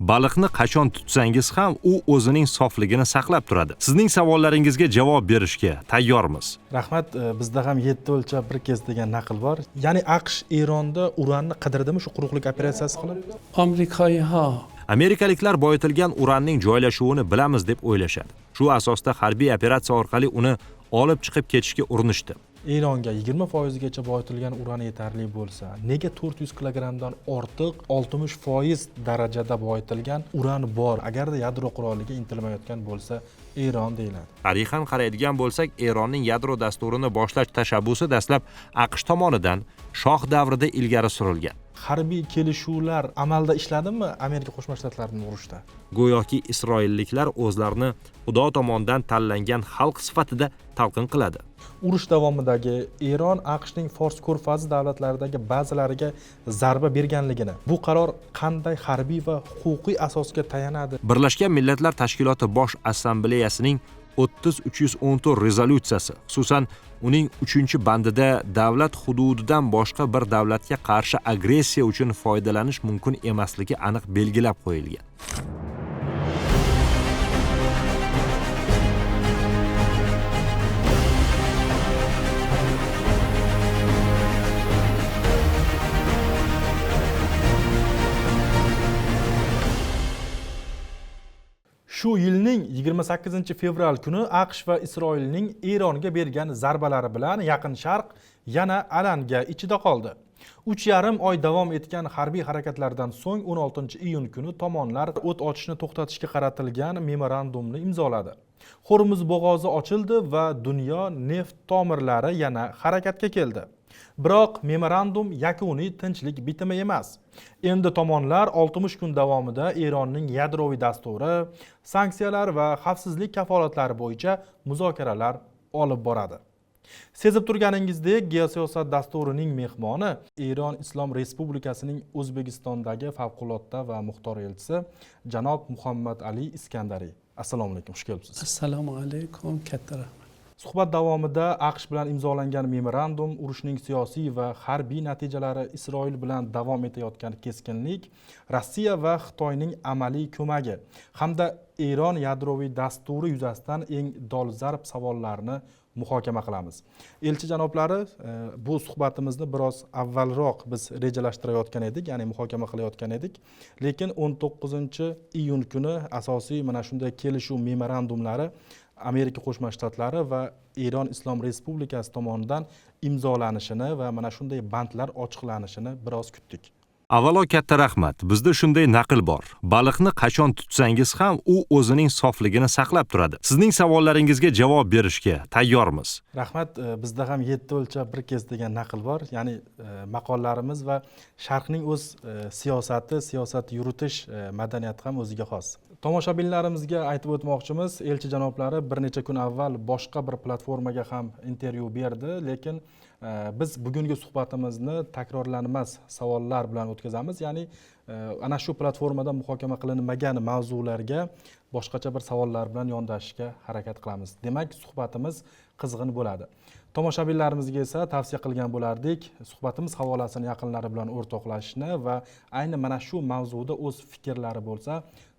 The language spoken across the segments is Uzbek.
Baliqni qachon tutsangiz ham u o'zining sofligini saqlab turadi. Sizning savollaringizga javob berishga tayyormiz. Rahmat, bizda ham 7 o'lchab bir kez degan naql bor. Ya'ni AQSh Eronda uranni qidirdimi shu quruqlik operatsiyasi qilib? Amerikaliklar boyitilgan uranning joylashuvini bilamiz deb o'ylashadi. Shu asosda harbiy operatsiya orqali uni olib chiqib ketishga urinishdi. Eronga 20% gacha boyitilgan uran yetarli bo'lsa, nega 400 kilogramdan ortiq 60% darajada boyitilgan uran bor? Agarda yadro quroliga intilmayotgan bo'lsa, Eron deyiladi. Tarixan qaraydigan bo'lsak, Eronning yadro dasturini boshlash tashabbusi dastlab AQSh tomonidan shoh davrida ilgari surilgan. Harbiy kelishuvlar amalda ishladimi Amerika Qo'shma Shtatlarining urushda? Go'yoki isroilliklar o'zlarini Xudo tomonidan tanlangan xalq sifatida talqin qiladi. Urush davomidagi Eron AQShning Fors ko'rfazi davlatlaridagi ba'zilariga zarba berganligini, bu qaror qanday harbiy va huquqiy asosga tayanadi? Birlashgan Millatlar Tashkiloti Bosh Assambleyasining 30314 rezolyutsiyasi, xususan uning 3-bandida davlat hududidan boshqa bir davlatga qarshi agressiya uchun foydalanish mumkin emasligi aniq belgilab qo'yilgan. Shu yilning 28-fevral kuni AQSh va Isroilning Eronga bergan zarbalari bilan Yaqin Sharq yana alanga ichida qoldi. 3,5 oy davom etgan harbiy harakatlardan so'ng 16-iyun kuni tomonlar o't ochishni to'xtatishga qaratilgan memorandumni imzoladi. Hormuz bo'g'ozi ochildi va dunyo neft tomirlari yana harakatga keldi. Biroq memorandum yakuniy tinchlik bitimi emas. Endi tomonlar 60 kun davomida Eronning yadroviy dasturi, sanksiyalar va xavfsizlik kafolatlari bo'yicha muzokaralar olib boradi. Sezib turganingizdek, geosiyosat dasturining mehmoni Eron Islom Respublikasining O'zbekistondagi favqulodda va muxtor elchisi janob Muhammad Ali Iskandariy. Assalomu alaykum, xush kelibsiz. Assalomu alaykum, katta rahmat. Suhbat davomida AQSh bilan imzolangan memorandum, urushning siyosiy va harbiy natijalari, Isroil bilan davom etayotgan keskinlik, Rossiya va Xitoyning amaliy ko'magi hamda Eron yadroviy dasturi yuzasidan eng dolzarb savollarni muhokama qilamiz. Elchi janoblari, bu suhbatimizni biroz avvalroq biz rejalashtirayotgan edik, ya'ni muhokama qilayotgan edik. Lekin 19-iyun kuni asosiy mana shunday kelishuv memorandumlari Amerika Qo'shma Shtatlari va Eron Islom Respublikasi tomonidan imzolanishini va mana shunday bandlar ochiqlanishini biroz kutdik. Avvalo katta rahmat. Bizda shunday naql bor. Baliqni qachon tutsangiz ham u o'zining sofligini saqlab turadi. Sizning savollaringizga javob berishga tayyormiz. Rahmat, bizda ham 7 o'lchab bir kez degan naql bor. Ya'ni maqollarimiz va Sharqning o'z siyosati, siyosat yuritish madaniyati ham o'ziga xos. Tomoshabinlarimizga aytib o'tmoqchimiz, elchi janoblari bir necha kun avval boshqa bir platformaga ham intervyu berdi, lekin biz bugungi suhbatimizni takrorlanmas savollar bilan o'tkazamiz. Ya'ni ana shu platformada muhokama qilinmagan mavzularga boshqacha bir savollar bilan yondashishga harakat qilamiz. Demak, suhbatimiz qizg'in bo'ladi. Tomoshabinlarimizga esa tavsiya qilgan bo'lardik, suhbatimiz havolasini yaqinlari bilan o'rtoqlashishni va ayni mana shu mavzuda o'z fikrlari bo'lsa,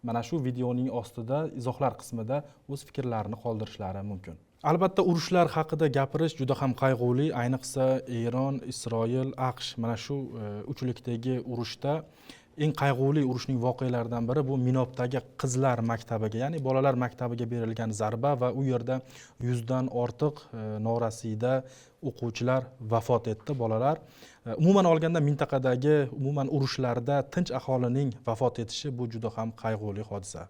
mana shu videoning ostida izohlar qismida o'z fikrlarini qoldirishlari mumkin. Albatta, urushlar haqida gapirish juda ham qayg'uli, ayniqsa Eron, Isroil, AQSh mana shu uchlikdagi urushda eng qayg'uli urushning voqealaridan biri bu Minobdagi qizlar maktabiga, ya'ni bolalar maktabiga berilgan zarba va u yerda 100 dan ortiq norasida o'quvchilar vafot etdi, bolalar. Umuman olganda mintaqadagi umuman urushlarda tinch aholining vafot etishi bu juda ham qayg'uli hodisa.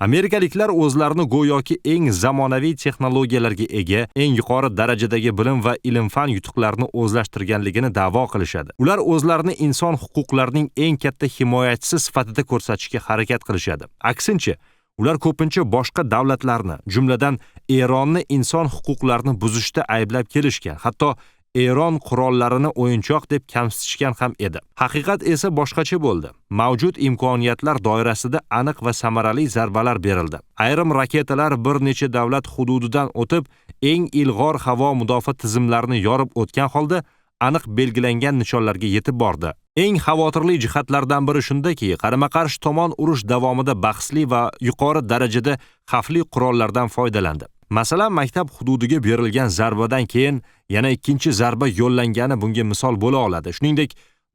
Amerikaliklar o'zlarini go'yoki eng zamonaviy texnologiyalarga ega, eng yuqori darajadagi bilim va ilm-fan yutuqlarini o'zlashtirganligini da'vo qilishadi. Ular o'zlarini inson huquqlarining eng katta himoyachisi sifatida ko'rsatishga harakat qilishadi. Aksincha, ular ko'pincha boshqa davlatlarni, jumladan Eronni inson huquqlarini buzishda ayblab kelishgan, hatto Eron qurollarini o'yinchoq deb kamsitishgan ham edi. Haqiqat esa boshqacha bo'ldi. Mavjud imkoniyatlar doirasida aniq va samarali zarbalar berildi. Ayrim raketalar bir necha davlat hududidan o'tib, eng ilg'or havo mudofaa tizimlarini yorib o'tgan holda aniq belgilangan nishonlarga yetib bordi. Eng xavotirli jihatlardan biri shundaki, qarama-qarshi tomon urush davomida bahsli va yuqori darajada xavfli qurollardan foydalandi. Masalan, maktab hududiga berilgan zarbadan keyin yana ikkinchi zarba yo'llangani bunga misol bo'la oladi. Shuningdek,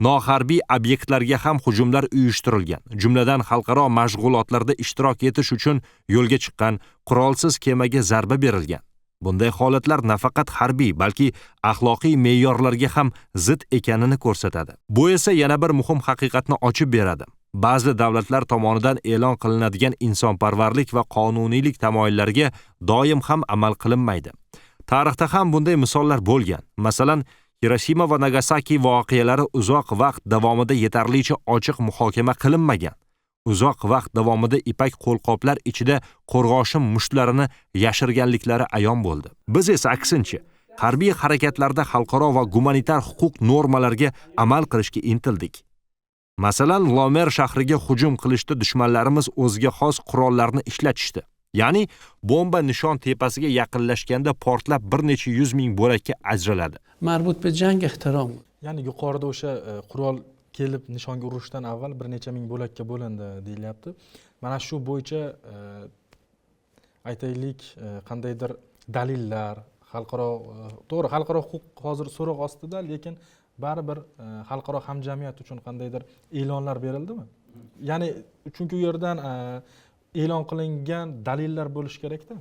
noharbiy obyektlarga ham hujumlar uyushtirilgan. Jumladan, xalqaro mashg'ulotlarda ishtirok etish uchun yo'lga chiqqan qurolsiz kemaga zarba berilgan. Bunday holatlar nafaqat harbiy, balki axloqiy me'yorlarga ham zid ekanini ko'rsatadi. Bu esa yana bir muhim haqiqatni ochib beradi. Ba'zi davlatlar tomonidan e'lon qilinadigan insonparvarlik va qonuniylik tamoyillariga doim ham amal qilinmaydi. Tarixda ham bunday misollar bo'lgan. Masalan, Hiroshima va Nagasaki voqealari uzoq vaqt davomida yetarlicha ochiq muhokama qilinmagan. Uzoq vaqt davomida ipak qo'lqoplar ichida qo'rg'oshin mushtlarini yashirganliklari ayon bo'ldi. Biz esa aksincha, harbiy harakatlarda xalqaro va gumanitar huquq normalariga amal qilishga intildik. Masalan, Lomer shahriga hujum qilishda dushmanlarimiz o'ziga xos qurollarni ishlatishdi. Ya'ni bomba nishon tepasiga yaqinlashganda portlab bir necha 100 ming bo'lakka ajraladi. مربوط به جنگ احترام بود. Ya'ni yuqorida o'sha qurol kelib nishonga urishdan avval bir necha ming bo'lakka bo'lindi deyilyapti. Mana shu bo'yicha aytaylik qandaydir dalillar, to'g'ri xalqaro huquq hozir so'roq ostida, lekin baribir xalqaro hamjamiyat uchun qandaydir e'lonlar berildimi? Ya'ni chunki u yerdan e'lon qilingan dalillar bo'lishi kerak-da.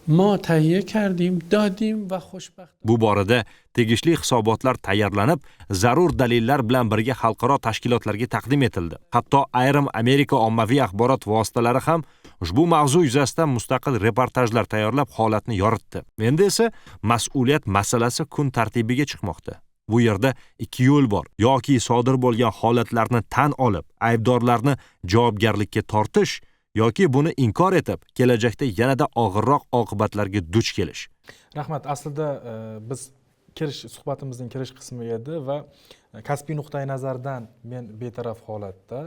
ما تهیه کردیم دادیم و خوشبخت Bu borada tegishli hisobotlar tayyorlanib, zarur dalillar bilan birga xalqaro tashkilotlarga taqdim etildi. Hatto ayrim Amerika ommaviy axborot vositalari ham ushbu mavzu yuzasidan mustaqil reportajlar tayyorlab holatni yoritdi. Endi esa mas'uliyat masalasi kun tartibiga chiqmoqda. Bu yerda ikki yo'l bor: yoki sodir bo'lgan holatlarni tan olib, aybdorlarni javobgarlikka tortish, yoki buni inkor etib, kelajakda yanada og'irroq oqibatlarga duch kelish. Rahmat. Aslida biz suhbatimizning kirish qismi edi va kasbiy nuqtai nazardan men betaraf holatda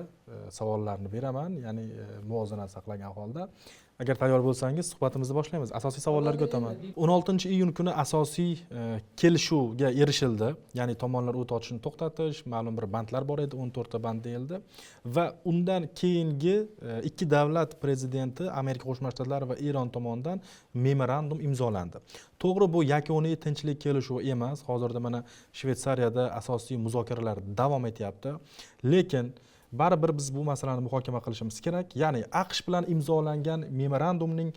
savollarni beraman, ya'ni muvozanat saqlagan holda. Agar tayyor bo'lsangiz, suhbatimizni boshlaymiz. Asosiy savollarga o'taman. 16-iyun kuni asosiy kelishuvga erishildi. Ya'ni tomonlar o't ochishni to'xtatish, ma'lum bir bandlar bor edi, 14 ta band deyildi. Va undan keyingi ikki davlat prezidenti, Amerika Qo'shma Shtatlari va Eron tomonidan memorandum imzolandi. To'g'ri, bu yakuniy tinchlik kelishuvi emas. Hozirda mana Shveysariyada asosiy muzokaralar davom etyapti. Lekin baribir biz bu masalani muhokama qilishimiz kerak. Ya'ni AQSh bilan imzolangan memorandumning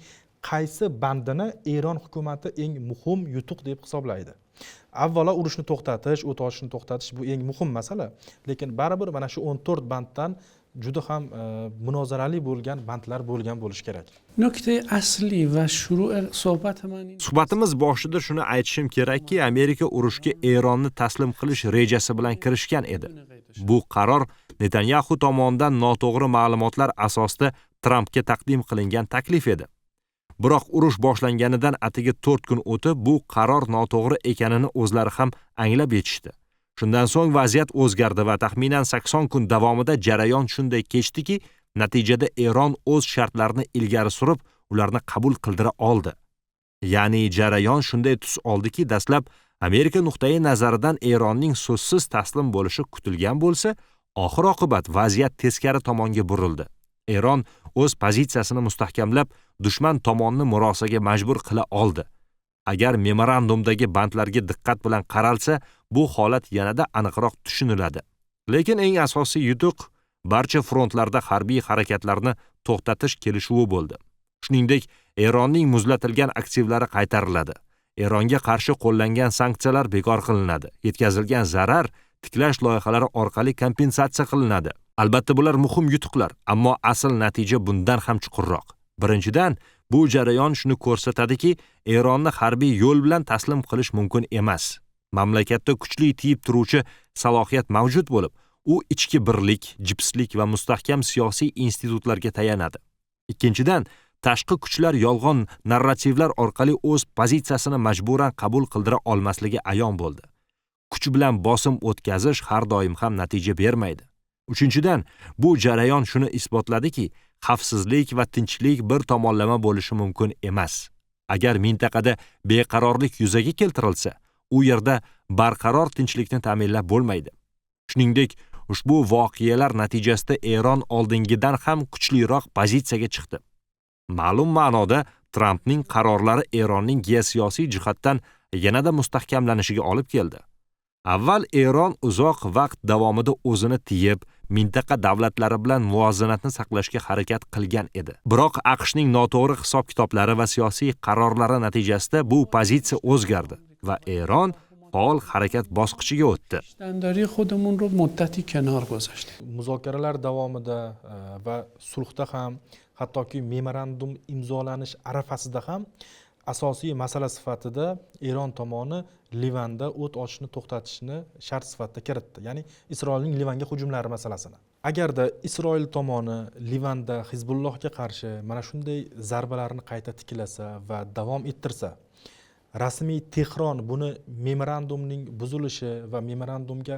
qaysi bandini Eron hukumati eng muhim yutuq deb hisoblaydi? Avvalo urushni to'xtatish, o't ochishni to'xtatish bu eng muhim masala. Lekin baribir mana shu 14 banddan juda ham munozarali bo'lgan bandlar bo'lgan bo'lishi kerak. نکته اصلی و شروع صحبت من این Suhbatimiz boshida shuni aytishim kerakki, Amerika urushga Eronni taslim qilish rejasi bilan kirishgan edi. Bu qaror Netanyahu tomonidan noto'g'ri ma'lumotlar asosida Trampga taqdim qilingan taklif edi. Biroq urush boshlanganidan atigi 4 kun o'tib, bu qaror noto'g'ri ekanini o'zlari ham anglab yetishdi. Shundan so'ng vaziyat o'zgardi va taxminan 80 kun davomida jarayon shunday kechdiki, natijada Eron o'z shartlarini ilgari surib, ularni qabul qildira oldi. Ya'ni jarayon shunday tus oldiki, dastlab Amerika nuqtai nazaridan Eronning so'zsiz taslim bo'lishi kutilgan bo'lsa, oxir oqibat vaziyat teskari tomonga burildi. Eron o'z pozitsiyasini mustahkamlab, dushman tomonni murosaga majbur qila oldi. Agar memorandumdagi bandlarga diqqat bilan qaralsa, bu holat yanada aniqroq tushuniladi. Lekin eng asosiy yutuq barcha frontlarda harbiy harakatlarni to'xtatish kelishuvi bo'ldi. Shuningdek, Eronning muzlatilgan aktivlari qaytariladi. Eronga qarshi qo'llangan sanksiyalar bekor qilinadi. Yetkazilgan zarar tiklash loyihalari orqali kompensatsiya qilinadi. Albatta bular muhim yutuqlar, ammo asl natija bundan ham chuqurroq. Birinchidan, bu jarayon shuni ko'rsatadiki, Eronni harbiy yo'l bilan taslim qilish mumkin emas. Mamlakatda kuchli tiyib turuvchi salohiyat mavjud bo'lib, u ichki birlik, jipslik va mustahkam siyosiy institutlarga tayanadi. Ikkinchidan, tashqi kuchlar yolg'on narrativlar orqali o'z pozitsiyasini majburan qabul qildira olmasligi ayon bo'ldi. Kuch bilan bosim o'tkazish har doim ham natija bermaydi. Uchinchidan, bu jarayon shuni isbotladiki, xavfsizlik va tinchlik bir tomonlama bo'lishi mumkin emas. Agar mintaqada beqarorlik yuzaga keltirilsa, u yerda barqaror tinchlikni ta'minlab bo'lmaydi. Shuningdek, Ushbu voqealar natijasida Eron oldingidan ham kuchliroq pozitsiyaga chiqdi. Ma'lum ma'noda Trampning qarorlari Eronning geosiyosiy jihatdan yanada mustahkamlanishiga olib keldi. Avval Eron uzoq vaqt davomida o'zini tiyib, mintaqa davlatlari bilan muvozanatni saqlashga harakat qilgan edi. Biroq AQShning noto'g'ri hisob-kitoblari va siyosiy qarorlari natijasida bu pozitsiya o'zgardi va Eron faol harakat bosqichiga o'tdi. داری خودمون رو مدتی کنار گذاشتیم. Muzokaralar davomida va sulhda ham, hattoki memorandum imzolanish arafasida ham asosiy masala sifatida Eron tomoni Livanda o't ochishni to'xtatishni shart sifatida kiritdi. Ya'ni Isroilning Livanga hujumlari masalasini. Agarda Isroil tomoni Livanda Hizbullohga qarshi mana shunday zarbalarni qayta tiklasa va davom ettirsa, rasmiy Tehron buni memorandumning buzilishi va memorandumga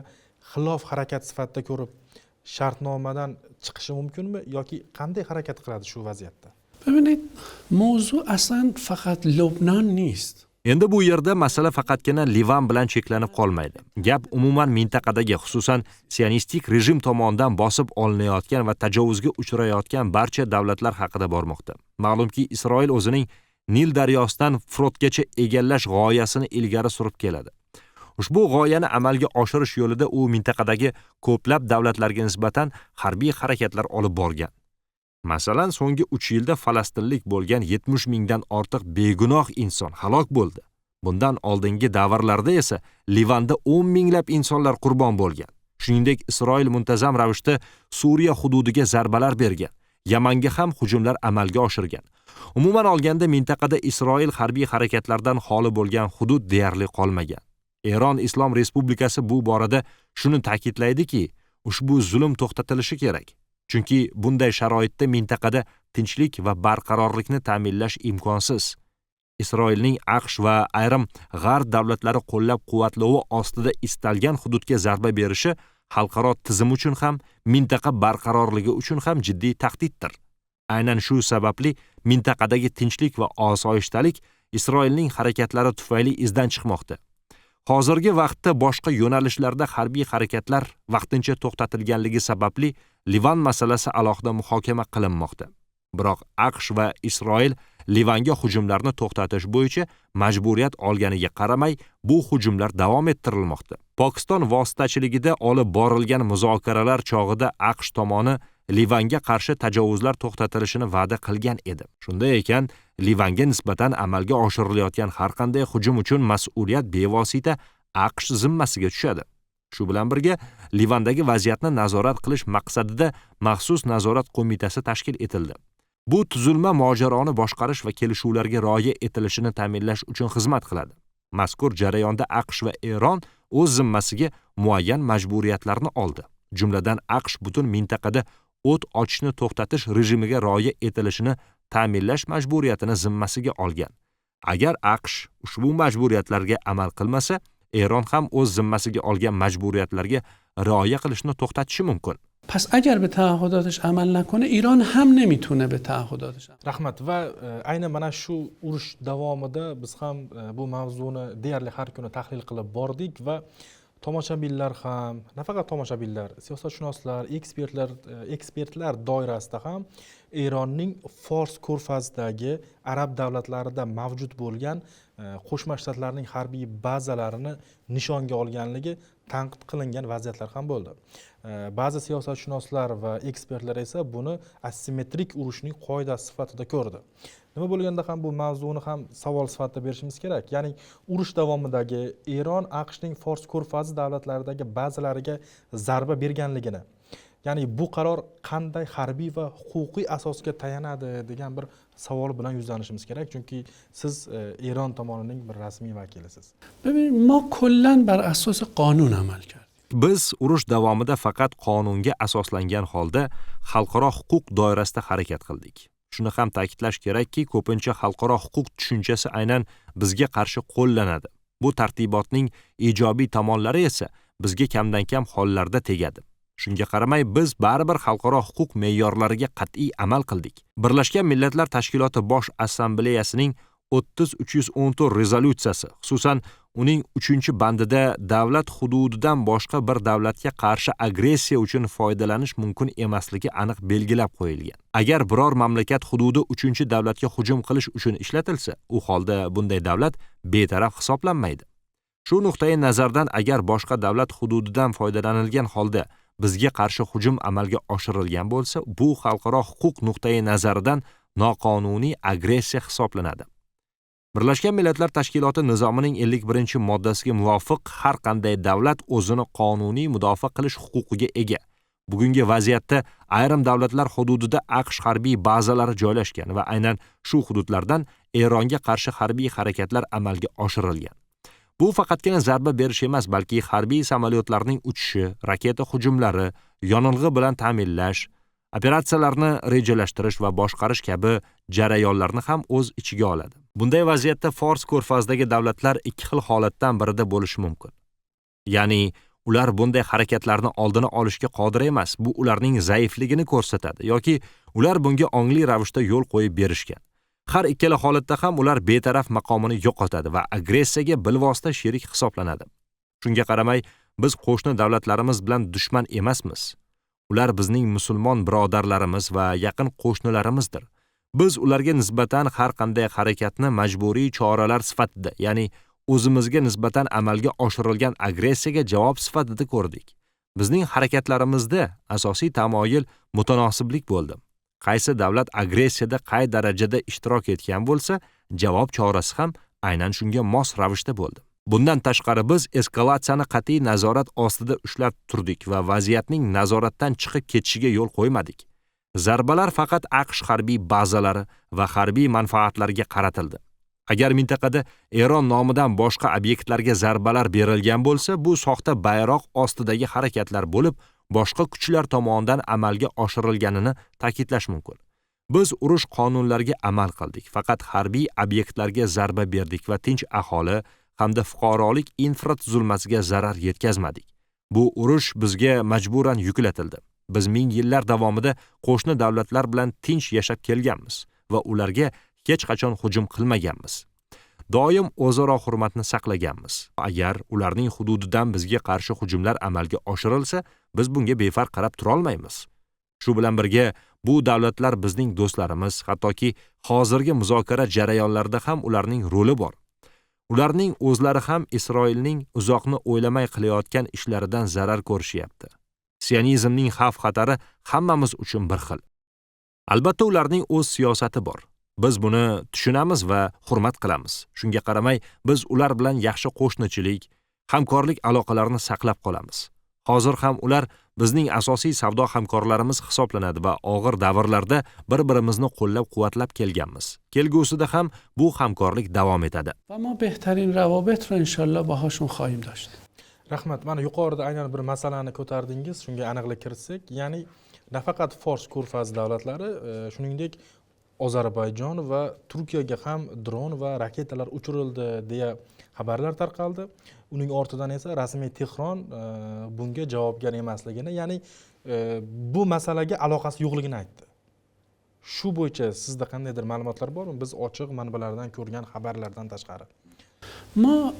xilof harakat sifatida ko'rib, shartnomadan chiqishi mumkinmi yoki qanday harakat qiladi shu vaziyatda? ببینید موضوع اصلا فقط لبنان نیست. Endi bu yerda masala faqatgina Livan bilan cheklanib qolmaydi. Gap umuman mintaqadagi, xususan sionistik rejim tomonidan bosib olinayotgan va tajovuzga uchrayotgan barcha davlatlar haqida bormoqda. Ma'lumki, Isroil o'zining Nil daryosidan Frotgacha egallash g'oyasini ilgari surib keladi. Ushbu g'oyani amalga oshirish yo'lida u mintaqadagi ko'plab davlatlarga nisbatan harbiy harakatlar olib borgan. Masalan, so'nggi 3 yilda falastinlik bo'lgan 70 mingdan ortiq begunoh inson halok bo'ldi. Bundan oldingi davrlarda esa Livanda 10 minglab insonlar qurbon bo'lgan. Shuningdek, Isroil muntazam ravishda Suriya hududiga zarbalar bergan, Yamanga ham hujumlar amalga oshirgan. Umuman olganda mintaqada Isroil harbiy harakatlardan xoli bo'lgan hudud deyarli qolmagan. Eron Islom Respublikasi bu borada shuni ta'kidlaydiki, ushbu zulm to'xtatilishi kerak. Chunki bunday sharoitda mintaqada tinchlik va barqarorlikni ta'minlash imkonsiz. Isroilning AQSh va ayrim g'arb davlatlari qo'llab-quvvatlovi ostida istalgan hududga zarba berishi xalqaro tizim uchun ham, mintaqa barqarorligi uchun ham jiddiy tahdiddir. Aynan shu sababli mintaqadagi tinchlik va osoyishtalik Isroilning harakatlari tufayli izdan chiqmoqda. Hozirgi vaqtda boshqa yo'nalishlarda harbiy harakatlar vaqtincha to'xtatilganligi sababli Livan masalasi alohida muhokama qilinmoqda. Biroq AQSh va Isroil Livanga hujumlarni to'xtatish bo'yicha majburiyat olganiga qaramay, bu hujumlar davom ettirilmoqda. Pokiston vositachiligida olib borilgan muzokaralar chog'ida AQSh tomoni Livanga qarshi tajovuzlar to'xtatilishini va'da qilgan edi. Shunday ekan, Livanga nisbatan amalga oshirilayotgan har qanday hujum uchun mas'uliyat bevosita AQSh zimmasiga tushadi. Shu bilan birga, Livandagi vaziyatni nazorat qilish maqsadida maxsus nazorat qo'mitasi tashkil etildi. Bu tuzilma mojaroni boshqarish va kelishuvlarga rioya etilishini ta'minlash uchun xizmat qiladi. Mazkur jarayonda AQSh va Eron o'z zimmasiga muayyan majburiyatlarni oldi. Jumladan, AQSh butun mintaqada o't ochishni to'xtatish rejimiga rioya etilishini ta'minlash majburiyatini zimmasiga olgan. Agar AQSh ushbu majburiyatlarga amal qilmasa, Eron ham o'z zimmasiga olgan majburiyatlarga rioya qilishni to'xtatishi mumkin. پس اگر به تعهداتش عمل نکنه ایران هم نمیتونه به تعهداتش عمل. Rahmat va aynan mana shu urush davomida biz ham bu mavzuni deyarli har kuni tahlil qilib bordik va tomoshabinlar ham, nafaqat tomoshabinlar, siyosatshunoslar, ekspertlar doirasida ham Eronning Fors ko'rfazidagi arab davlatlarida mavjud bo'lgan Qo'shma Shtatlarning harbiy bazalarini nishonga olganligi tanqid qilingan vaziyatlar ham bo'ldi. Ba'zi siyosatshunoslar va ekspertlar esa buni asimetrik urushning qoidasi sifatida ko'rdi. Nima bo'lganda ham bu mavzuni ham savol sifatida berishimiz kerak. Ya'ni urush davomidagi Eron AQShning Fors ko'rfazi davlatlaridagi bazalariga zarba berganligini, ya'ni bu qaror qanday harbiy va huquqiy asosga tayanadi degan bir savol bilan yuzlanishimiz kerak, chunki siz Eron tomonining bir rasmiy vakilisiz. ببینید ما کلا بر اساس قانون عمل کردیم. Biz urush davomida faqat qonunga asoslangan holda xalqaro huquq doirasida harakat qildik. Shuni ham ta'kidlash kerakki, ko'pincha xalqaro huquq tushunchasi aynan bizga qarshi qo'llanadi. Bu tartibotning ijobiy tomonlari esa bizga kamdan-kam hollarda tegadi. Shunga qaramay, biz baribir xalqaro huquq me'yorlariga qat'iy amal qildik. Birlashgan Millatlar Tashkiloti Bosh Assambleyasining 30314 rezolyutsiyasi, xususan uning 3-bandida davlat hududidan boshqa bir davlatga qarshi agressiya uchun foydalanish mumkin emasligi aniq belgilab qo'yilgan. Agar biror mamlakat hududi 3-davlatga hujum qilish uchun ishlatilsa, u holda bunday davlat betaraf hisoblanmaydi. Shu nuqtai nazardan agar boshqa davlat hududidan foydalanilgan holda bizga qarshi hujum amalga oshirilgan bo'lsa, bu xalqaro huquq nuqtai nazaridan noqonuniy agressiya hisoblanadi. Birlashgan Millatlar Tashkiloti nizomining 51-moddasiga muvofiq har qanday davlat o'zini qonuniy mudofaa qilish huquqiga ega. Bugungi vaziyatda ayrim davlatlar hududida AQSh harbiy bazalari joylashgan va aynan shu hududlardan Eronga qarshi harbiy harakatlar amalga oshirilgan. Bu faqatgina zarba berish emas, balki harbiy samolyotlarning uchishi, raketa hujumlari, yonilg'i bilan ta'minlash, operatsiyalarni rejalashtirish va boshqarish kabi jarayonlarni ham o'z ichiga oladi. Bunday vaziyatda Fors ko'rfazidagi davlatlar ikki xil holatdan birida bo'lishi mumkin. Ya'ni ular bunday harakatlarni oldini olishga qodir emas, bu ularning zaifligini ko'rsatadi yoki ular bunga ongli ravishda yo'l qo'yib berishgan. Har ikkala holatda ham ular betaraf maqomini yo'qotadi va agressiyaga bilvosita sherik hisoblanadi. Shunga qaramay, biz qo'shni davlatlarimiz bilan dushman emasmiz. Ular bizning musulmon birodarlarimiz va yaqin qo'shnilarimizdir. Biz ularga nisbatan har qanday harakatni majburiy choralar sifatida, ya'ni o'zimizga nisbatan amalga oshirilgan agressiyaga javob sifatida ko'rdik. Bizning harakatlarimizda asosiy tamoyil mutanosiblik bo'ldi. Qaysi davlat agressiyada qay darajada ishtirok etgan bo'lsa, javob chorasi ham aynan shunga mos ravishda bo'ldi. Bundan tashqari biz eskalatsiyani qat'iy nazorat ostida ushlab turdik va vaziyatning nazoratdan chiqib ketishiga yo'l qo'ymadik. Zarbalar faqat AQSh harbiy bazalari va harbiy manfaatlarga qaratildi. Agar mintaqada Eron nomidan boshqa obyektlarga zarbalar berilgan bo'lsa, bu soxta bayroq ostidagi harakatlar bo'lib, boshqa kuchlar tomonidan amalga oshirilganini ta'kidlash mumkin. Biz urush qonunlariga amal qildik, faqat harbiy obyektlarga zarba berdik va tinch aholi hamda fuqarolik infratuzilmasiga zarar yetkazmadik. Bu urush bizga majburan yuklatildi. Biz ming yillar davomida qo'shni davlatlar bilan tinch yashab kelganmiz va ularga hech qachon hujum qilmaganmiz. Doim o'zaro hurmatni saqlaganmiz. Agar ularning hududidan bizga qarshi hujumlar amalga oshirilsa, biz bunga befarq qarab tura olmaymiz. Shu bilan birga, bu davlatlar bizning do'stlarimiz, hattoki hozirgi muzokara jarayonlarida ham ularning roli bor. Ularning o'zlari ham Isroilning uzoqni o'ylamay qilayotgan ishlaridan zarar ko'rishyapti. Sionizmning xavf-xatari hammamiz uchun bir xil. Albatta ularning o'z siyosati bor. Biz buni tushunamiz va hurmat qilamiz. Shunga qaramay, biz ular bilan yaxshi qo'shnichilik, hamkorlik aloqalarini saqlab qolamiz. Hozir ham ular bizning asosiy savdo hamkorlarimiz hisoblanadi va og'ir davrlarda bir-birimizni qo'llab-quvvatlab kelganmiz. Kelgusida ham bu hamkorlik davom etadi. و ما بهترین روابط رو انشالله باهاشون خواهیم داشت. Rahmat. Mana yuqorida aynan bir masalani ko'tardingiz, shunga aniqlik kiritsak, ya'ni nafaqat Fors ko'rfaz davlatlari, shuningdek Ozarbayjon va Turkiyaga ham dron va raketalar uchirildi deya xabarlar tarqaldi. Uning ortidan esa rasmiy Tehron bunga javobgar emasligini, ya'ni bu masalaga aloqasi yo'qligini aytdi. Shu bo'yicha sizda qandaydir ma'lumotlar bormi? Biz ochiq manbalardan ko'rgan xabarlardan tashqari. ما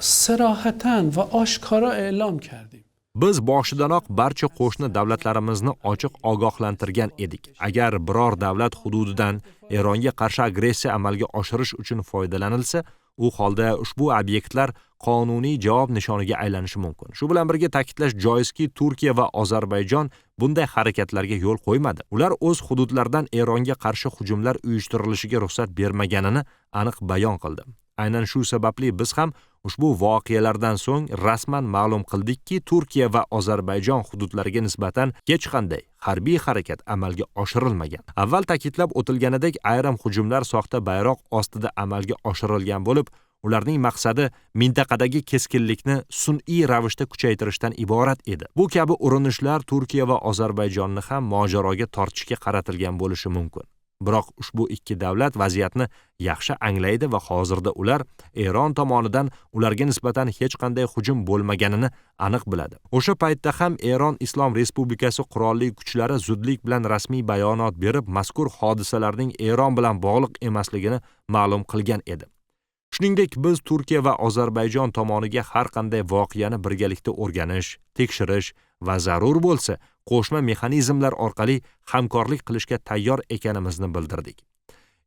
صراحتاً و آشکارا اعلام کردیم. Biz boshidanoq barcha qo'shni davlatlarimizni ochiq ogohlantirgan edik. Agar biror davlat hududidan Eronga qarshi agressiya amalga oshirish uchun foydalanilsa, u holda ushbu obyektlar qonuniy javob nishoniga aylanishi mumkin. Shu bilan birga ta'kidlash joizki, Turkiya va Ozarbayjon bunday harakatlarga yo'l qo'ymadi. Ular o'z hududlaridan Eronga qarshi hujumlar uyushtirilishiga ruxsat bermaganini aniq bayon qildi. Aynan shu sababli biz ham ushbu voqealardan so'ng rasman ma'lum qildikki, Turkiya va Ozarbayjon hududlariga nisbatan hech qanday harbiy harakat amalga oshirilmagan. Avval ta'kidlab o'tilganidek, ayrim hujumlar soxta bayroq ostida amalga oshirilgan bo'lib, ularning maqsadi mintaqadagi keskinlikni sun'iy ravishda kuchaytirishdan iborat edi. Bu kabi urinishlar Turkiya va Ozarbayjonni ham mojaroga tortishga qaratilgan bo'lishi mumkin. Biroq ushbu ikki davlat vaziyatni yaxshi anglaydi va hozirda ular Eron tomonidan ularga nisbatan hech qanday hujum bo'lmaganini aniq biladi. O'sha paytda ham Eron Islom Respublikasi qurolli kuchlari zudlik bilan rasmiy bayonot berib, mazkur hodisalarning Eron bilan bog'liq emasligini ma'lum qilgan edi. Shuningdek, biz Turkiya va Ozarbayjon tomoniga har qanday voqeani birgalikda o'rganish, tekshirish va zarur bo'lsa, qo'shma mexanizmlar orqali hamkorlik qilishga tayyor ekanimizni bildirdik.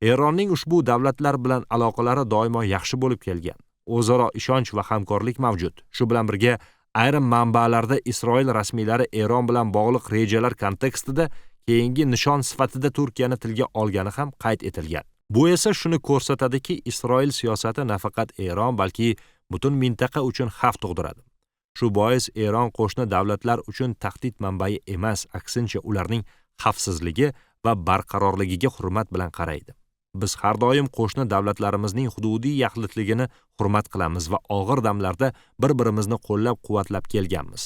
Eronning ushbu davlatlar bilan aloqalari doimo yaxshi bo'lib kelgan. O'zaro ishonch va hamkorlik mavjud. Shu bilan birga, ayrim manbalarda Isroil rasmiylari Eron bilan bog'liq rejalar kontekstida keyingi nishon sifatida Turkiyani tilga olgani ham qayd etilgan. Bu esa shuni ko'rsatadiki, Isroil siyosati nafaqat Eron, balki butun mintaqa uchun xavf tug'diradi. Shu bois Eron qo'shni davlatlar uchun tahdid manbai emas, aksincha ularning xavfsizligi va barqarorligiga hurmat bilan qaraydi. Biz har doim qo'shni davlatlarimizning hududiy yaxlitligini hurmat qilamiz va og'ir damlarda bir-birimizni qo'llab-quvvatlab kelganmiz.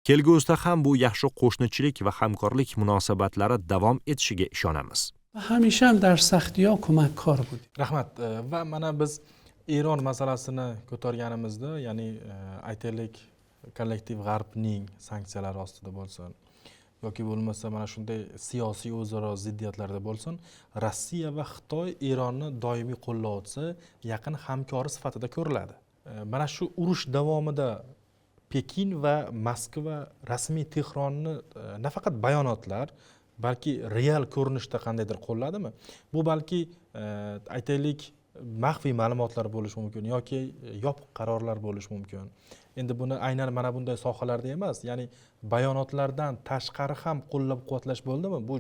Kelgusida ham bu yaxshi qo'shnichilik va hamkorlik munosabatlari davom etishiga ishonamiz. همیشه هم در سختی ها کمک کار بودیم. Rahmat. Va mana biz Eron masalasini ko'targanimizda, ya'ni aytaylik, kollektiv g'arbning sanksiyalari ostida bo'lsin yoki bo'lmasa mana shunday siyosiy o'zaro ziddiyatlarda bo'lsin, Rossiya va Xitoy Eronni doimiy qo'llovchi yaqin hamkori sifatida ko'riladi. Mana shu urush davomida Pekin va Moskva rasmiy Tehronni nafaqat bayonotlar, balki real ko'rinishda qandaydir qo'lladimi? Bu balki aytaylik maxfiy ma'lumotlar bo'lishi mumkin yoki yopiq qarorlar bo'lishi mumkin. Endi buni aynan mana bunday sohalarda emas, ya'ni bayonotlardan tashqari ham qo'llab-quvvatlash bo'ldimi? Bu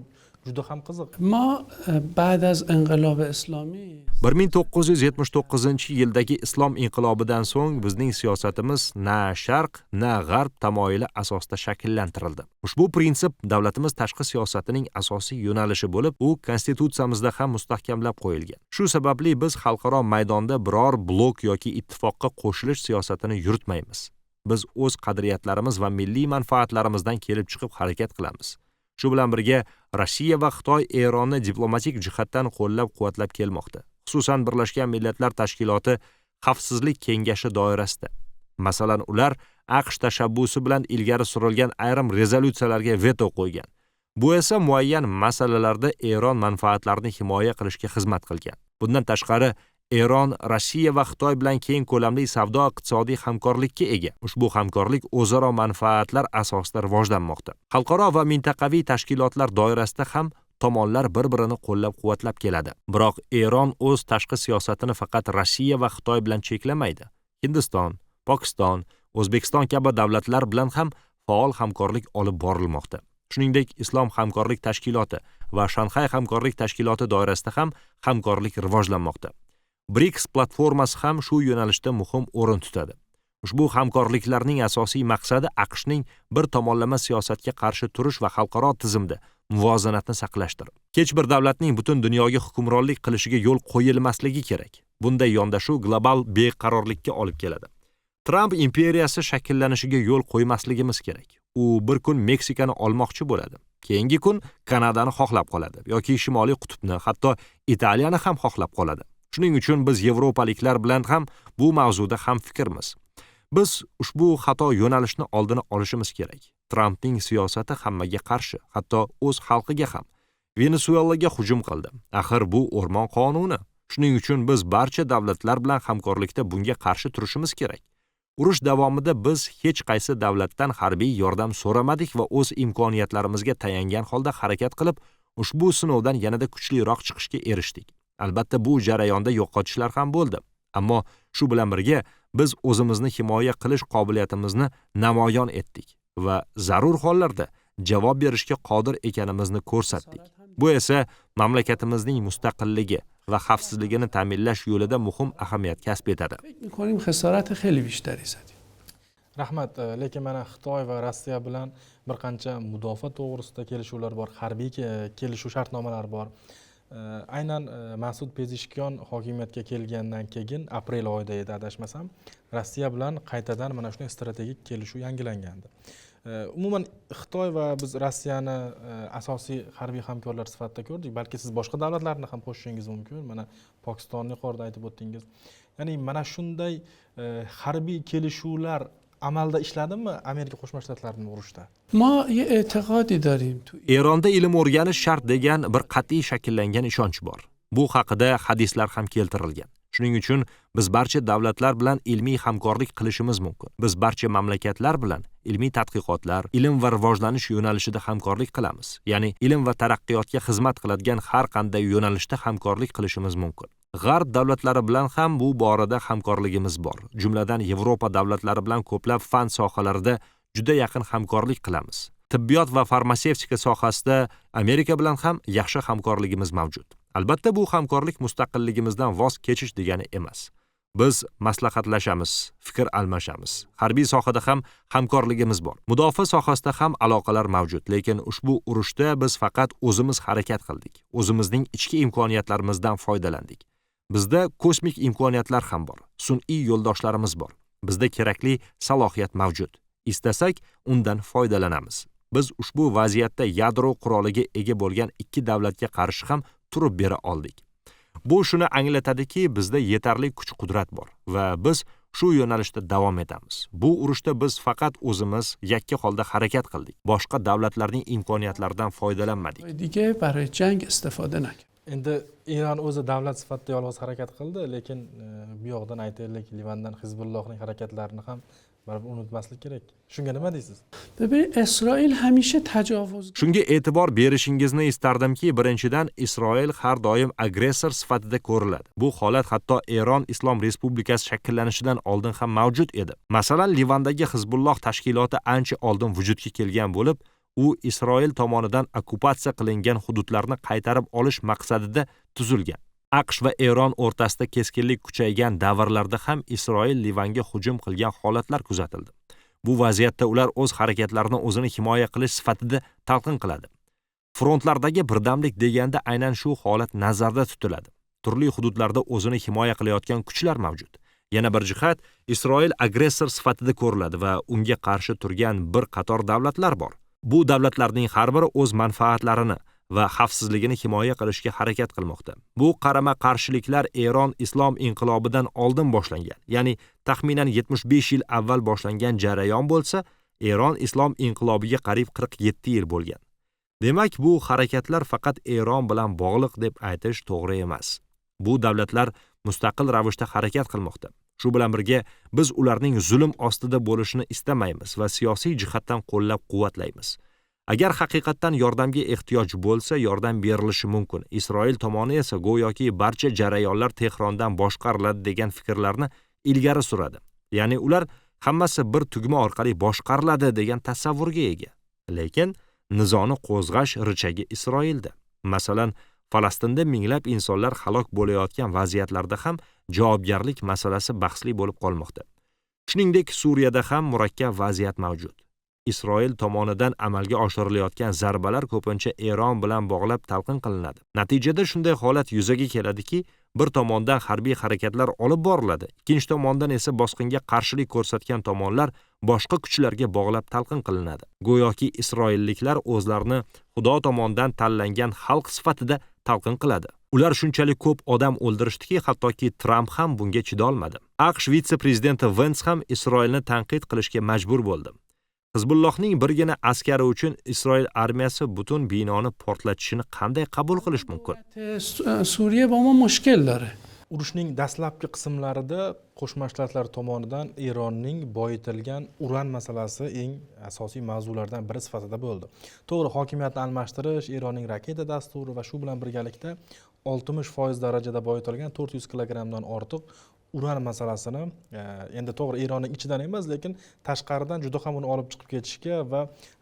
juda ham qiziq. ما بعد از انقلاب اسلامی 1979-yildagi islom inqilobidan so'ng bizning siyosatimiz na sharq, na g'arb tamoyili asosida shakllantirildi. Ushbu prinsip davlatimiz tashqi siyosatining asosiy yo'nalishi bo'lib, u konstitutsiyamizda ham mustahkamlab qo'yilgan. Shu sababli biz xalqaro maydonda biror blok yoki ittifoqqa qo'shilish siyosatini yuritmaymiz. Biz o'z qadriyatlarimiz va milliy manfaatlarimizdan kelib chiqib harakat qilamiz. Shu bilan birga Rossiya va Xitoy Eronni diplomatik jihatdan qo'llab-quvvatlab kelmoqda. Xususan Birlashgan Millatlar Tashkiloti Xavfsizlik kengashi doirasida. Masalan, ular AQSh tashabbusi bilan ilgari surilgan ayrim rezolyutsiyalarga veto qo'ygan. Bu esa muayyan masalalarda Eron manfaatlarini himoya qilishga xizmat qilgan. Bundan tashqari, Eron Rossiya va Xitoy bilan keng ko'lamli savdo-iqtisodiy hamkorlikka ega. Ushbu hamkorlik o'zaro manfaatlar asosida rivojlanmoqda. Xalqaro va mintaqaviy tashkilotlar doirasida ham tomonlar bir-birini qo'llab-quvvatlab keladi. Biroq Eron o'z tashqi siyosatini faqat Rossiya va Xitoy bilan cheklamaydi. Hindiston, Pokiston, O'zbekiston kabi davlatlar bilan ham faol hamkorlik olib borilmoqda. Shuningdek, Islom hamkorlik tashkiloti va Shanxay hamkorlik tashkiloti doirasida ham hamkorlik rivojlanmoqda. BRICS platformasi ham shu yo'nalishda muhim o'rin tutadi. Ushbu hamkorliklarning asosiy maqsadi AQShning bir tomonlama siyosatga qarshi turish va xalqaro tizimda muvozanatni saqlashdir. Hech bir davlatning butun dunyoga hukmronlik qilishiga yo'l qo'yilmasligi kerak. Bunday yondashuv global beqarorlikka olib keladi. Trump imperiyasi shakllanishiga yo'l qo'ymasligimiz kerak. U bir kun Meksikani olmoqchi bo'ladi. Keyingi kun Kanadani xohlab qoladi yoki Shimoliy qutbni, hatto Italiyani ham xohlab qoladi. Shuning uchun biz yevropaliklar bilan ham bu mavzuda ham fikrmiz. Biz ushbu xato yo'nalishni oldini olishimiz kerak. Trumpning siyosati hammaga qarshi, hatto o'z xalqiga ham. Venesuelaga hujum qildi. Axir bu o'rmon qonuni. Shuning uchun biz barcha davlatlar bilan hamkorlikda bunga qarshi turishimiz kerak. Urush davomida biz hech qaysi davlatdan harbiy yordam so'ramadik va o'z imkoniyatlarimizga tayangan holda harakat qilib, ushbu sinovdan yanada kuchliroq chiqishga erishdik. Albatta bu jarayonda yo'qotishlar ham bo'ldi. Ammo shu bilan birga biz o'zimizni himoya qilish qobiliyatimizni namoyon etdik va zarur hollarda javob berishga qodir ekanimizni ko'rsatdik. Bu esa mamlakatimizning mustaqilligi va xavfsizligini ta'minlash yo'lida muhim ahamiyat kasb etadi. می‌کنیم خسارت خیلی بیشتری زدیم. Rahmat. Lekin mana Xitoy va Rossiya bilan bir qancha mudofaa to'g'risida kelishuvlar bor, harbiy kelishuv shartnomalar bor. Aynan Mas'ud Pezeshkian hokimiyatga kelgandan keyin aprel oyida edi adashmasam, Rossiya bilan qaytadan mana shunday strategik kelishuv yangilangandi. Umuman Xitoy va biz Rossiyani asosiy harbiy hamkorlar sifatida ko'rdik. Balki siz boshqa davlatlarni ham qo'shishingiz mumkin. Mana Pokistonni yuqorida aytib o'tdingiz. Ya'ni mana shunday harbiy kelishuvlar amalda ishladimi Amerika Qo'shma Shtatlarining urushda? ما یه اعتقادی داریم تو Eronda ilm o'rganish shart degan bir qat'iy shakllangan ishonch bor. Bu haqida hadislar ham keltirilgan. Shuning uchun biz barcha davlatlar bilan ilmiy hamkorlik qilishimiz mumkin. Biz barcha mamlakatlar bilan ilmiy tadqiqotlar, ilm va rivojlanish yo'nalishida hamkorlik qilamiz. Ya'ni ilm va taraqqiyotga xizmat qiladigan har qanday yo'nalishda hamkorlik qilishimiz mumkin. G'arb davlatlari bilan ham bu borada hamkorligimiz bor. Jumladan Yevropa davlatlari bilan ko'plab fan sohalarida juda yaqin hamkorlik qilamiz. Tibbiyot va farmatsevtika sohasida Amerika bilan ham yaxshi hamkorligimiz mavjud. Albatta bu hamkorlik mustaqilligimizdan voz kechish degani emas. Biz maslahatlashamiz, fikr almashamiz. Harbiy sohada ham hamkorligimiz bor. Mudofaa sohasida ham aloqalar mavjud, lekin ushbu urushda biz faqat o'zimiz harakat qildik. O'zimizning ichki imkoniyatlarimizdan foydalandik. Bizda kosmik imkoniyatlar ham bor. Sun'iy yo'ldoshlarimiz bor. Bizda kerakli salohiyat mavjud. Istasak, undan foydalanamiz. Biz ushbu vaziyatda yadro quroliga ega bo'lgan ikki davlatga qarshi ham turib bera oldik. Bu shuni anglatadiki, bizda yetarli kuch-qudrat bor va biz shu yo'nalishda davom etamiz. Bu urushda biz faqat o'zimiz yakka holda harakat qildik. Boshqa davlatlarning imkoniyatlaridan foydalanmadik. دیگه برای جنگ استفاده نکرد. Endi Eron o'zi davlat sifatida yolg'iz harakat qildi, lekin bu yoqdan aytaylik, Livandan Hizbullohning harakatlarini ham baribir unutmaslik kerak. Shunga nima deysiz? ببین اسرائیل همیشه تجاوز Shunga e'tibor berishingizni istardimki, birinchidan Isroil har doim agressor sifatida ko'riladi. Bu holat hatto Eron Islom Respublikasi shakllanishidan oldin ham mavjud edi. Masalan, Livandagi Hizbulloh tashkiloti ancha oldin vujudga kelgan bo'lib, u Isroil tomonidan okkupatsiya qilingan hududlarni qaytarib olish maqsadida tuzilgan. AQSh va Eron o'rtasida keskinlik kuchaygan davrlarda ham Isroil Livanga hujum qilgan holatlar kuzatildi. Bu vaziyatda ular o'z harakatlarini o'zini himoya qilish sifatida talqin qiladi. Frontlardagi birdamlik deganda aynan shu holat nazarda tutiladi. Turli hududlarda o'zini himoya qilayotgan kuchlar mavjud. Yana bir jihat, Isroil agressor sifatida ko'riladi va unga qarshi turgan bir qator davlatlar bor. Bu davlatlarning har biri o'z manfaatlarini va xavfsizligini himoya qilishga harakat qilmoqda. Bu qarama-qarshiliklar Eron islom inqilobidan oldin boshlangan, ya'ni taxminan 75 yil avval boshlangan jarayon bo'lsa, Eron islom inqilobiga qariyb 47 yil bo'lgan. Demak, bu harakatlar faqat Eron bilan bog'liq deb aytish to'g'ri emas. Bu davlatlar mustaqil ravishda harakat qilmoqda. Shu bilan birga biz ularning zulm ostida bo'lishini istamaymiz va siyosiy jihatdan qo'llab-quvvatlaymiz. Agar haqiqatdan yordamga ehtiyoj bo'lsa, yordam berilishi mumkin. Isroil tomoni esa go'yoki barcha jarayonlar Tehrondan boshqariladi degan fikrlarni ilgari suradi. Ya'ni ular hammasi bir tugma orqali boshqariladi degan tasavvurga ega. Lekin nizoni qo'zg'ash richagi Isroilda. Masalan, Falastinda minglab insonlar halok bo'layotgan vaziyatlarda ham javobgarlik masalasi bahsli bo'lib qolmoqda. Shuningdek, Suriyada ham murakkab vaziyat mavjud. Isroil tomonidan amalga oshirilayotgan zarbalar ko'pincha Eron bilan bog'lab talqin qilinadi. Natijada shunday holat yuzaga keladiki, bir tomondan harbiy harakatlar olib boriladi, ikkinchi tomondan esa bosqinga qarshilik ko'rsatgan tomonlar boshqa kuchlarga bog'lab talqin qilinadi. Go'yoki isroilliklar o'zlarini Xudo tomonidan tanlangan xalq sifatida talqin qiladi. Ular shunchalik ko'p odam o'ldirishdiki, hattoki Trump ham bunga chidolmadi. AQSh vitse-prezidenti Vance ham Isroilni tanqid qilishga majbur bo'ldi. Hizbullohning birgina askari uchun Isroil armiyasi butun binoni portlatishini qanday qabul qilish mumkin? Suriye با ما مشکل داره. Urushning dastlabki qismlarida Qo'shma Shtatlar tomonidan Eronning boyitilgan uran masalasi eng asosiy mavzulardan biri sifatida bo'ldi. To'g'ri, hokimiyatni almashtirish, Eronning raketa dasturi va shu bilan birgalikda 60% darajada boyitilgan 400 kilogramdan ortiq uran masalasini endi to'g'ri Eronning ichidan emas, lekin tashqaridan juda ham uni olib chiqib ketishga va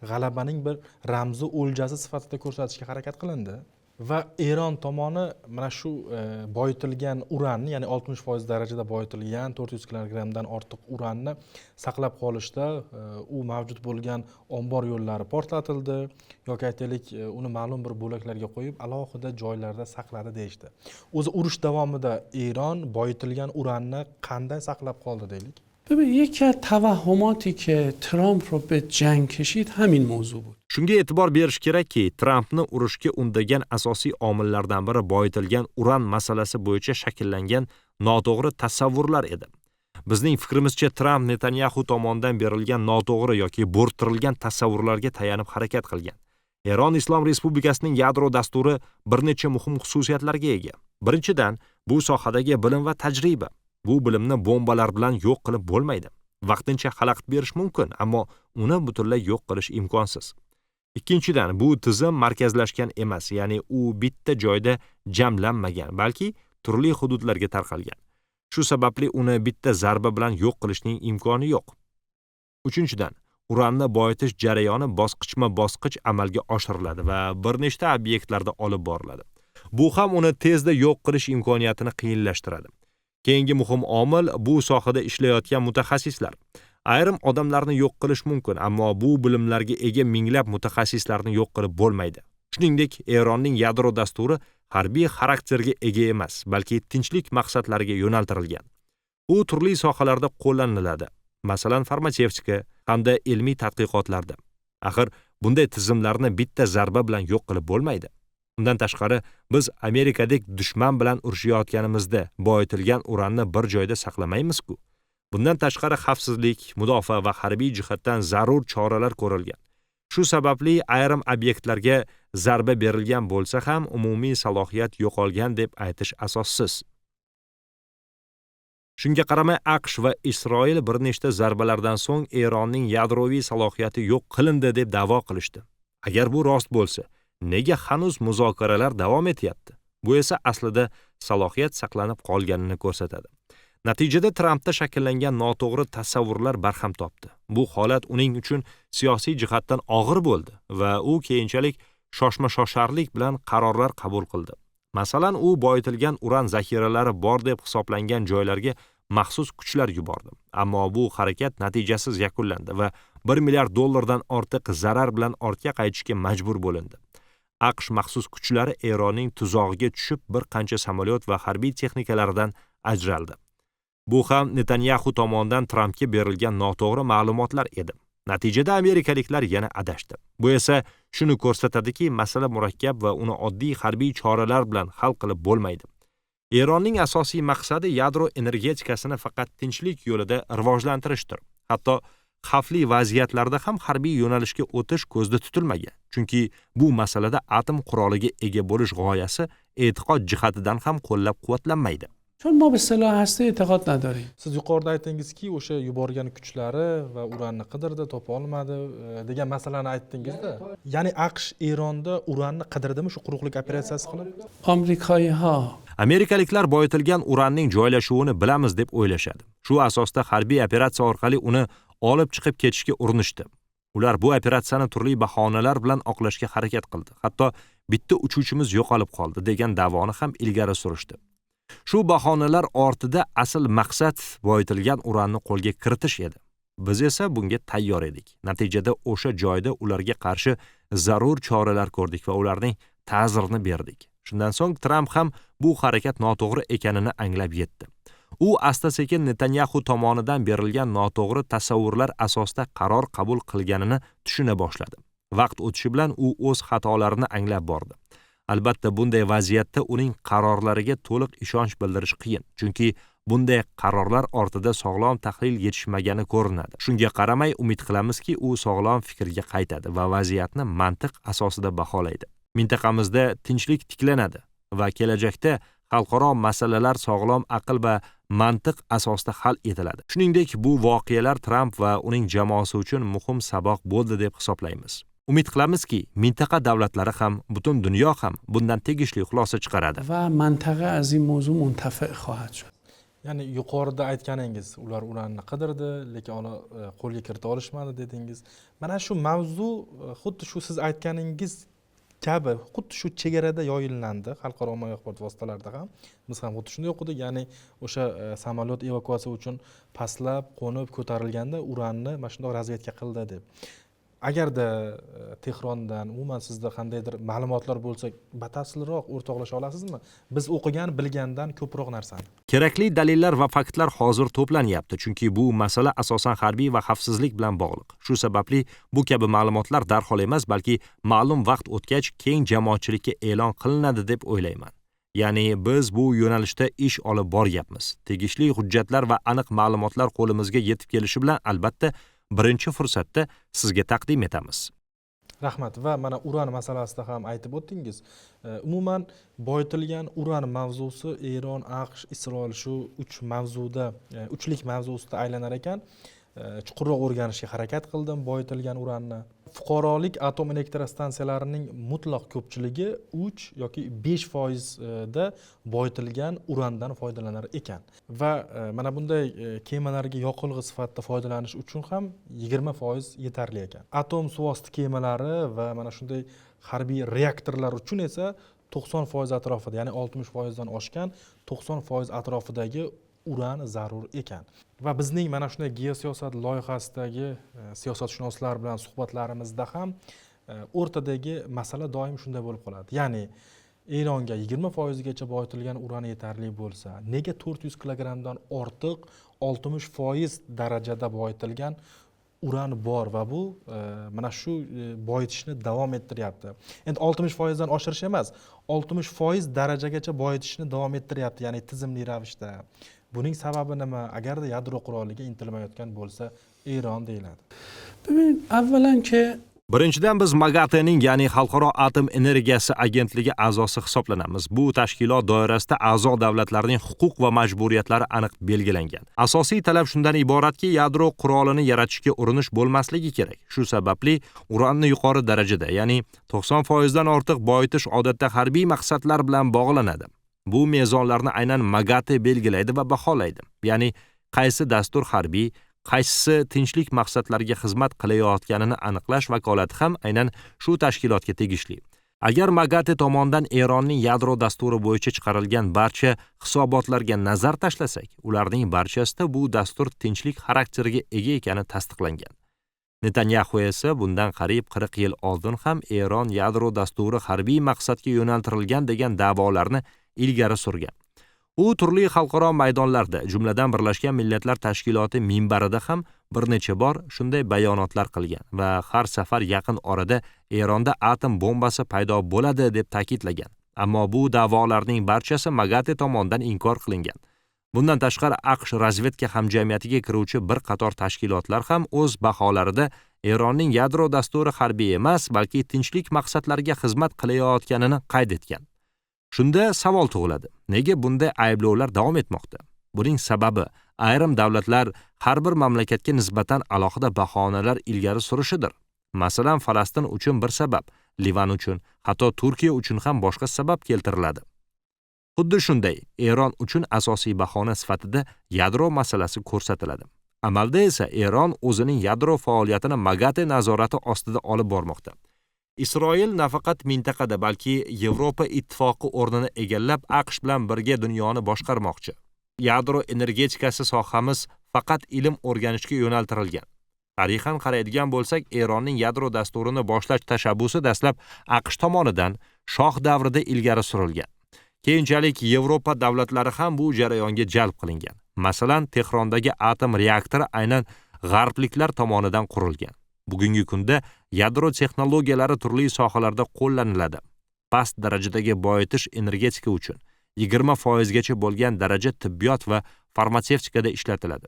g'alabaning bir ramzi o'ljasi sifatida ko'rsatishga harakat qilindi. Va Eron tomoni mana shu boyitilgan uranni, ya'ni 60% darajada boyitilgan 400 kilogramdan ortiq uranni saqlab qolishda u mavjud bo'lgan ombor yo'llari portlatildi yoki aytaylik uni ma'lum bir bo'laklarga qo'yib alohida joylarda saqladi deyishdi. O'zi urush davomida Eron boyitilgan uranni qanday saqlab qoldi deylik? ببین یکی از توهماتی که ترامپ رو به جنگ کشید همین موضوع بود. Shunga e'tibor berish kerakki, Trumpni urushga undagan asosiy omillardan biri boyitilgan uran masalasi bo'yicha shakllangan noto'g'ri tasavvurlar edi. Bizning fikrimizcha Trump Netanyahu tomonidan berilgan noto'g'ri yoki bo'rttirilgan tasavvurlarga tayanib harakat qilgan. Eron Islom Respublikasining yadro dasturi bir necha muhim xususiyatlarga ega. Birinchidan, bu sohadagi bilim va tajriba. Bu bilimni bombalar bilan yo'q qilib bo'lmaydi. Vaqtincha xalaqit berish mumkin, ammo uni butunlay yo'q qilish imkonsiz. Ikkinchidan, bu tizim markazlashgan emas, ya'ni u bitta joyda jamlanmagan, balki turli hududlarga tarqalgan. Shu sababli uni bitta zarba bilan yo'q qilishning imkoni yo'q. Uchinchidan, uranni boyitish jarayoni bosqichma-bosqich amalga oshiriladi va bir nechta obyektlarda olib boriladi. Bu ham uni tezda yo'q qilish imkoniyatini qiyinlashtiradi. Keyingi muhim omil bu sohada ishlayotgan mutaxassislar. Ayrim odamlarni yo'q qilish mumkin, ammo bu bilimlarga ega minglab mutaxassislarni yo'q qilib bo'lmaydi. Shuningdek, Eronning yadro dasturi harbiy xarakterga ega emas, balki tinchlik maqsadlariga yo'naltirilgan. U turli sohalarda qo'llaniladi, masalan, farmatsevtika hamda ilmiy tadqiqotlarda. Axir, bunday tizimlarni bitta zarba bilan yo'q qilib bo'lmaydi. Undan tashqari, biz Amerikadek dushman bilan urushayotganimizda boyitilgan uranni bir joyda saqlamaymiz-ku. Bundan tashqari xavfsizlik, mudofaa va harbiy jihatdan zarur choralar ko'rilgan. Shu sababli ayrim obyektlarga zarba berilgan bo'lsa ham umumiy salohiyat yo'qolgan deb aytish asossiz. Shunga qaramay AQSh va Isroil bir nechta zarbalardan so'ng Eronning yadroviy salohiyati yo'q qilindi deb da'vo qilishdi. Agar bu rost bo'lsa, nega hanuz muzokaralar davom etyapti? Bu esa aslida salohiyat saqlanib qolganini ko'rsatadi. Natijada Trampda shakllangan noto'g'ri tasavvurlar barham topdi. Bu holat uning uchun siyosiy jihatdan og'ir bo'ldi va u keyinchalik shoshma-shosharlik bilan qarorlar qabul qildi. Masalan, u boyitilgan uran zaxiralari bor deb hisoblangan joylarga maxsus kuchlar yubordi. Ammo bu harakat natijasiz yakunlandi va $1 milliard ortiq zarar bilan ortga qaytishga majbur bo'lindi. AQSh maxsus kuchlari Eronning tuzog'iga tushib bir qancha samolyot va harbiy texnikalaridan ajraldi. Bu ham Netanyahu tomonidan Trampga berilgan noto'g'ri ma'lumotlar edi. Natijada amerikaliklar yana adashdi. Bu esa shuni ko'rsatadiki, masala murakkab va uni oddiy harbiy choralar bilan hal qilib bo'lmaydi. Eronning asosiy maqsadi yadro energetikasini faqat tinchlik yo'lida rivojlantirishdir. Hatto xavfli vaziyatlarda ham harbiy yo'nalishga o'tish ko'zda tutilmagan. Chunki bu masalada atom quroliga ega bo'lish g'oyasi e'tiqod jihatidan ham qo'llab-quvvatlanmaydi. چون ما به سلاح هسته اعتقاد نداریم. Siz yuqorida aytdingizki, o'sha yuborgan kuchlari va uranni qidirdi, topa olmadi degan masalani aytdingizda. Ya'ni AQSh Eronda uranni qidirdimi shu quruqlik operatsiyasi qilib? آمریکایی‌ها Amerikaliklar boyitilgan uranning joylashuvini bilamiz deb o'ylashadi. Shu asosda harbiy operatsiya orqali uni olib chiqib ketishga urinishdi. Ular bu operatsiyani turli bahonalar bilan oqlashga harakat qildi. Hatto bitta uchuvchimiz yo'qolib qoldi degan da'voni ham ilgari surishdi. Shu bahonalar ortida asl maqsad boyitilgan uranni qo'lga kiritish edi. Biz esa bunga tayyor edik. Natijada o'sha joyda ularga qarshi zarur choralar ko'rdik va ularning ta'zirini berdik. Shundan so'ng Trump ham bu harakat noto'g'ri ekanini anglab yetdi. U asta-sekin Netanyahu tomonidan berilgan noto'g'ri tasavvurlar asosida qaror qabul qilganini tushuna boshladi. Vaqt o'tishi bilan u o'z xatolarini anglab bordi. Albatta, bunday vaziyatda uning qarorlariga to'liq ishonch bildirish qiyin, chunki bunday qarorlar ortida sog'lom tahlil yetishmagani ko'rinadi. Shunga qaramay umid qilamizki, u sog'lom fikrga qaytadi va vaziyatni mantiq asosida baholaydi. Mintaqamizda tinchlik tiklanadi va kelajakda xalqaro masalalar sog'lom aql va mantiq asosida hal etiladi. Shuningdek, bu voqealar Trump va uning jamoasi uchun muhim saboq bo'ldi deb hisoblaymiz. Umid qilamizki, mintaqa davlatlari ham, butun dunyo ham bundan tegishli xulosa chiqaradi. و منطقه از این موضوع منتفع خواهد شد. Ya'ni yuqorida aytganingiz, ular uranni qidirdi, lekin uni qo'lga kirita olishmadi dedingiz. Mana shu mavzu xuddi shu siz aytganingiz kabi, xuddi shu chegarada yoyinlandi xalqaro ommaviy axborot vositalarida ham. Biz ham xuddi shunday o'qidik, ya'ni o'sha samolyot evakuatsiya uchun pastlab, qo'nib, ko'tarilganda uranni mana shunday razvedka qildi deb. Agarda Tehrondan umuman sizda qandaydir ma'lumotlar bo'lsa, batafsilroq o'rtoqlasha olasizmi? Biz o'qigan, bilgandan ko'proq narsani. Kerakli dalillar va faktlar hozir to'planyapti, chunki bu masala asosan harbiy va xavfsizlik bilan bog'liq. Shu sababli bu kabi ma'lumotlar darhol emas, balki ma'lum vaqt o'tgach keng jamoatchilikka e'lon qilinadi deb o'ylayman. Ya'ni biz bu yo'nalishda ish olib boryapmiz. Tegishli hujjatlar va aniq ma'lumotlar qo'limizga yetib kelishi bilan albatta birinchi fursatda sizga taqdim etamiz. Rahmat. Va mana uran masalasida ham aytib o'tdingiz. Umuman boyitilgan uran mavzusi Eron, AQSh, Isroil shu uchlik mavzusida aylanar ekan. Chuqurroq o'rganishga harakat qildim boyitilgan uranni. Fuqarolik atom elektrostansiyalarining mutlaq ko'pchiligi 3 yoki 5% da boyitilgan urandan foydalanar ekan. Va mana bunday kemalarga yoqilg'i sifatida foydalanish uchun ham 20% yetarli ekan. Atom suvosti kemalari va mana shunday harbiy reaktorlar uchun esa 90% atrofida, ya'ni 60% dan oshgan 90% atrofidagi uran zarur ekan. Va bizning mana shunday geosiyosat loyihasidagi siyosatshunoslar bilan suhbatlarimizda ham o'rtadagi masala doim shunday bo'lib qoladi. Ya'ni Eronga 20% gacha boyitilgan uran yetarli bo'lsa, nega 400 kilogramdan ortiq 60% darajada boyitilgan uran bor va bu mana shu boyitishni davom ettiryapti. Endi 60% dan oshirish emas, 60% darajagacha boyitishni davom ettiryapti, ya'ni tizimli ravishda. Buning sababi nima? Agarda yadro quroliga intilmayotgan bo'lsa, Eron deyiladi. ببین اولا که Birinchidan biz MAGATE'ning, ya'ni Xalqaro atom energiyasi agentligi a'zosi hisoblanamiz. Bu tashkilot doirasida a'zo davlatlarning huquq va majburiyatlari aniq belgilangan. Asosiy talab shundan iboratki, yadro qurolini yaratishga urinish bo'lmasligi kerak. Shu sababli uranni yuqori darajada, ya'ni 90% dan ortiq boyitish odatda harbiy maqsadlar bilan bog'lanadi. Bu mezonlarni aynan MAGATE belgilaydi va baholaydi. Ya'ni qaysi dastur harbiy, qaysisi tinchlik maqsadlariga xizmat qilayotganini aniqlash vakolati ham aynan shu tashkilotga tegishli. Agar MAGATE tomonidan Eronning yadro dasturi bo'yicha chiqarilgan barcha hisobotlarga nazar tashlasak, ularning barchasida bu dastur tinchlik xarakteriga ega ekani tasdiqlangan. Netanyahu esa bundan qariyb 40 yil oldin ham Eron yadro dasturi harbiy maqsadga yo'naltirilgan degan da'volarni ilgari surgan. U turli xalqaro maydonlarda, jumladan Birlashgan Millatlar Tashkiloti minbarida ham bir necha bor shunday bayonotlar qilgan va har safar yaqin orada Eronda atom bombasi paydo bo'ladi deb ta'kidlagan. Ammo bu da'volarning barchasi MAGATE tomonidan inkor qilingan. Bundan tashqari AQSh razvedka hamjamiyatiga kiruvchi bir qator tashkilotlar ham o'z baholarida Eronning yadro dasturi harbiy emas, balki tinchlik maqsadlariga xizmat qilayotganini qayd etgan. Shunda savol tug'iladi. Nega bunday ayblovlar davom etmoqda? Buning sababi ayrim davlatlar har bir mamlakatga nisbatan alohida bahonalar ilgari surishidir. Masalan, Falastin uchun bir sabab, Livan uchun, hatto Turkiya uchun ham boshqa sabab keltiriladi. Xuddi shunday, Eron uchun asosiy bahona sifatida yadro masalasi ko'rsatiladi. Amalda esa Eron o'zining yadro faoliyatini MAGATE nazorati ostida olib bormoqda. Isroil nafaqat mintaqada, balki Yevropa ittifoqi o'rnini egallab, AQSh bilan birga dunyoni boshqarmoqchi. Yadro energetikasi sohamiz faqat ilm o'rganishga yo'naltirilgan. Tarixan qaraydigan bo'lsak, Eronning yadro dasturini boshlash tashabbusi dastlab AQSh tomonidan shoh davrida ilgari surilgan. Keyinchalik Yevropa davlatlari ham bu jarayonga jalb qilingan. Masalan, Tehrondagi atom reaktori aynan g'arbliklar tomonidan qurilgan. Bugungi kunda yadro texnologiyalari turli sohalarda qo'llaniladi. Past darajadagi boyitish energetika uchun 20% gacha bo'lgan daraja tibbiyot va farmatsevtikada ishlatiladi.